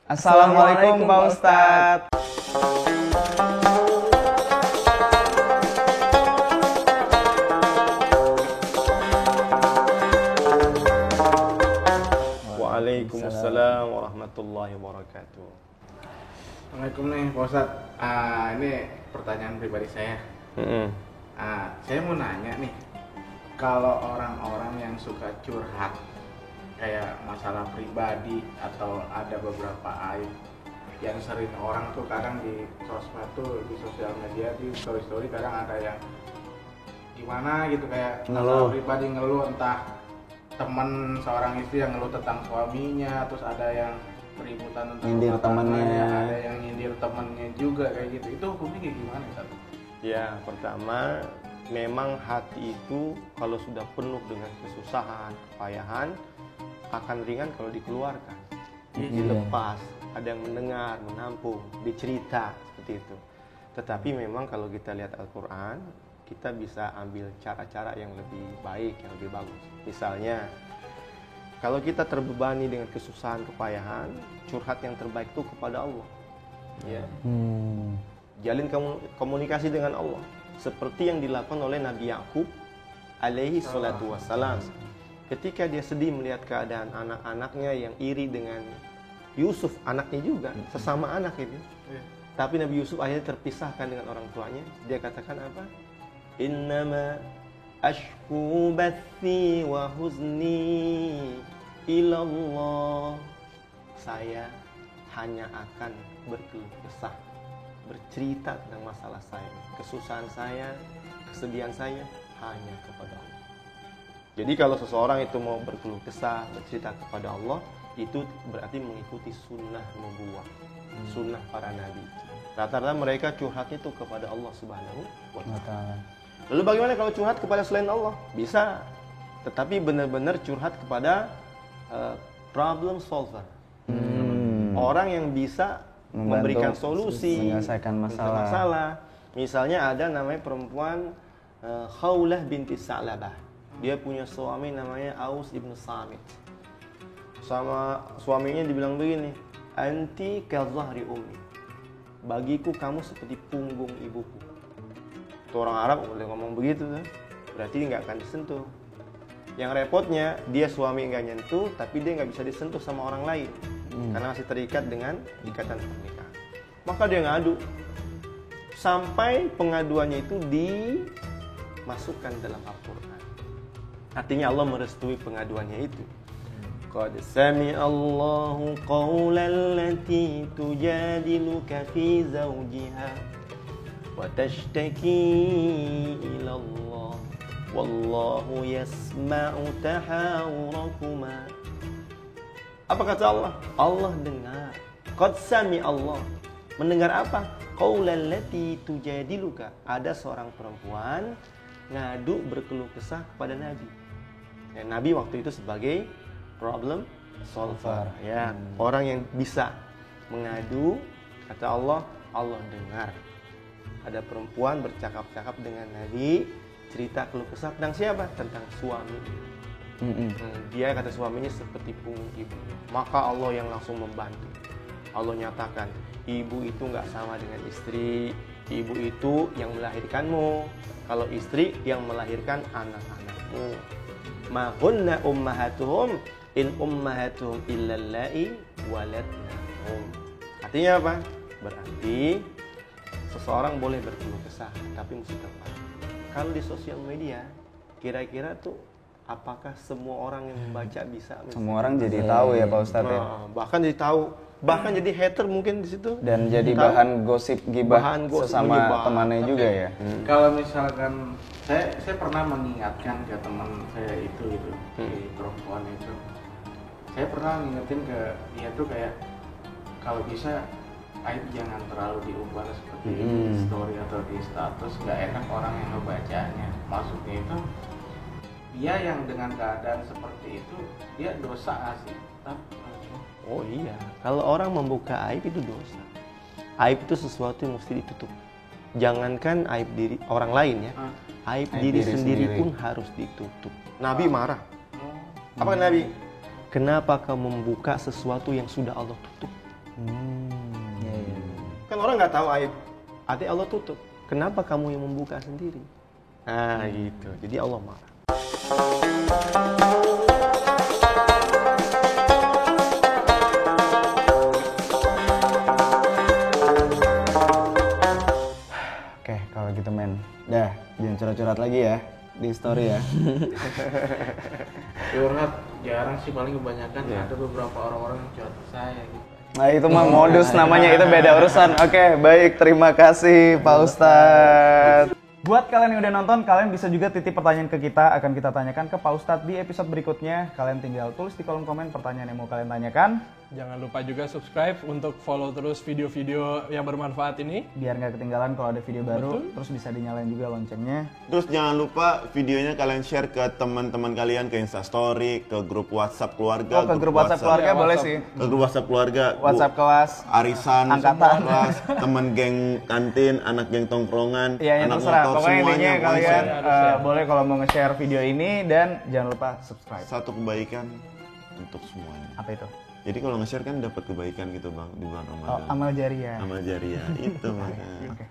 Assalamualaikum Pak Ustadz. Waalaikumsalam warahmatullahi wabarakatuh. Assalamualaikum nih Pak Ustadz. Ini pertanyaan pribadi saya. Saya mau nanya nih, kalau orang-orang yang suka curhat kayak masalah pribadi atau ada beberapa aib yang sering orang tuh kadang di sosmed tuh, di sosial media, di story kadang ada yang gimana gitu, kayak masalah pribadi ngeluh, entah teman seorang istri yang ngeluh tentang suaminya, terus ada yang keributan tentang nyindir temannya, ada yang nyindir temannya juga kayak gitu. Itu hukumnya kayak gimana Ustaz? Ya, pertama memang hati itu kalau sudah penuh dengan kesusahan, kepayahan akan ringan kalau dikeluarkan, dilepas, ada yang mendengar, menampung, dicerita seperti itu. Tetapi memang kalau kita lihat Al-Quran, kita bisa ambil cara-cara yang lebih baik, yang lebih bagus. Misalnya, kalau kita terbebani dengan kesusahan, kepayahan, curhat yang terbaik itu kepada Allah. Ya. Jalin komunikasi dengan Allah, seperti yang dilakukan oleh Nabi Yakub alaihi salatu wassalam. Ketika dia sedih melihat keadaan anak-anaknya yang iri dengan Yusuf, anaknya juga, sesama anak ini. Tapi Nabi Yusuf akhirnya terpisahkan dengan orang tuanya. Dia katakan apa? Innama ashku bathi wa huzni ilallah. Saya hanya akan berkeluh kesah, bercerita tentang masalah saya, kesusahan saya, kesedihan saya hanya kepada Allah. Jadi kalau seseorang itu mau berkeluh kesah, bercerita kepada Allah, itu berarti mengikuti sunnah nubuwah, sunnah para nabi. Rata-rata mereka curhatnya itu kepada Allah Subhanahu wa Ta'ala. Lalu bagaimana kalau curhat kepada selain Allah? Bisa, tetapi benar-benar curhat kepada problem solver, orang yang bisa memberikan solusi, menyelesaikan masalah. Misalnya ada namanya perempuan Khawlah binti Sa'labah. Dia punya suami namanya Aus ibn Samit. Sama suaminya dibilang begini, anti kazahri ummi. Bagiku kamu seperti punggung ibuku. Itu orang Arab boleh ngomong begitu kan? Berarti dia nggak akan disentuh. Yang repotnya dia suami nggak nyentuh, tapi dia nggak bisa disentuh sama orang lain karena masih terikat dengan ikatan pernikahan. Maka dia ngadu sampai pengaduannya itu dimasukkan dalam Al-Quran. Artinya Allah merestui pengaduannya itu. Qad sami'a Allahu qawlan lati tujadiluka fi zawjiha wa tashtaki ila Allah wallahu yasma'u tahawurakuma. Apa kata Allah? Allah dengar. Qad sami'a Allah. Mendengar apa? Qawlan lati tujadiluka. Ada seorang perempuan ngadu berkeluh kesah kepada Nabi. Ya, Nabi waktu itu sebagai problem solver, ya, orang yang bisa mengadu. Kata Allah, Allah dengar. Ada perempuan bercakap-cakap dengan Nabi, cerita keluh kesah tentang siapa? Tentang suami. Dia kata suaminya seperti punggung ibu. Maka Allah yang langsung membantu. Allah nyatakan, ibu itu nggak sama dengan istri. Ibu itu yang melahirkanmu. Kalau istri yang melahirkan anak-anakmu. Ma hunna ummahatuhum in ummahatuhum illallai waladnahum. Artinya apa? Berarti seseorang boleh berkeluh kesah, tapi mesti tepat. Kalau di sosial media, kira-kira tuh apakah semua orang yang membaca bisa? Semua orang jadi tahu ya Pak Ustadz ya? Bahkan jadi tahu, bahkan jadi hater mungkin di situ. Dan jadi bahan gosip gibah sesama temannya juga ya. Kalau misalkan saya pernah mengingatkan ke teman saya itu si perempuan itu. Saya pernah ngingetin ke dia tuh kayak kalau bisa aib jangan terlalu diumbar seperti di story atau di status, nggak enak orang yang ngebacanya. Maksudnya itu dia yang dengan keadaan seperti itu dia dosa sih. Oh iya, kalau orang membuka aib itu dosa. Aib itu sesuatu yang mesti ditutup. Jangankan aib diri orang lain ya, aib diri sendiri pun harus ditutup. Nabi marah. Apa Nabi? Kenapa kamu membuka sesuatu yang sudah Allah tutup? Iya, iya. Kan orang nggak tahu aib. Artinya Allah tutup. Kenapa kamu yang membuka sendiri? Nah gitu. Jadi Allah marah. Oke, kalau gitu men. Dah, jangan curhat-curhat lagi ya di story ya. Curhat jarang sih, paling kebanyakan ada beberapa orang-orang yang curhat ke saya gitu. Nah itu mah modus namanya, itu beda urusan. Oke, baik, terima kasih Pak Ustadz. Buat kalian yang udah nonton, kalian bisa juga titip pertanyaan ke kita, akan kita tanyakan ke Pak Ustadz di episode berikutnya. Kalian tinggal tulis di kolom komen pertanyaan yang mau kalian tanyakan. Jangan lupa juga subscribe untuk follow terus video-video yang bermanfaat ini. Biar nggak ketinggalan kalau ada video baru, terus bisa dinyalain juga loncengnya. Terus jangan lupa videonya kalian share ke teman-teman kalian, ke Instastory, ke grup WhatsApp keluarga. Oh, ke grup WhatsApp keluarga boleh sih. Ke grup WhatsApp keluarga. WhatsApp kelas. Arisan, Angkatan. kelas, temen geng kantin, anak geng tongkrongan, Iya, yang anak terserah. motor, Pokoknya intinya semuanya. kalian share. boleh kalau mau nge-share video ini, dan jangan lupa subscribe. Satu kebaikan untuk semuanya. Apa itu? Jadi kalau nge-share kan dapat kebaikan gitu bang di bulan Oh, Ramadan. amal jariah. Amal jariah itu makanya. Oke.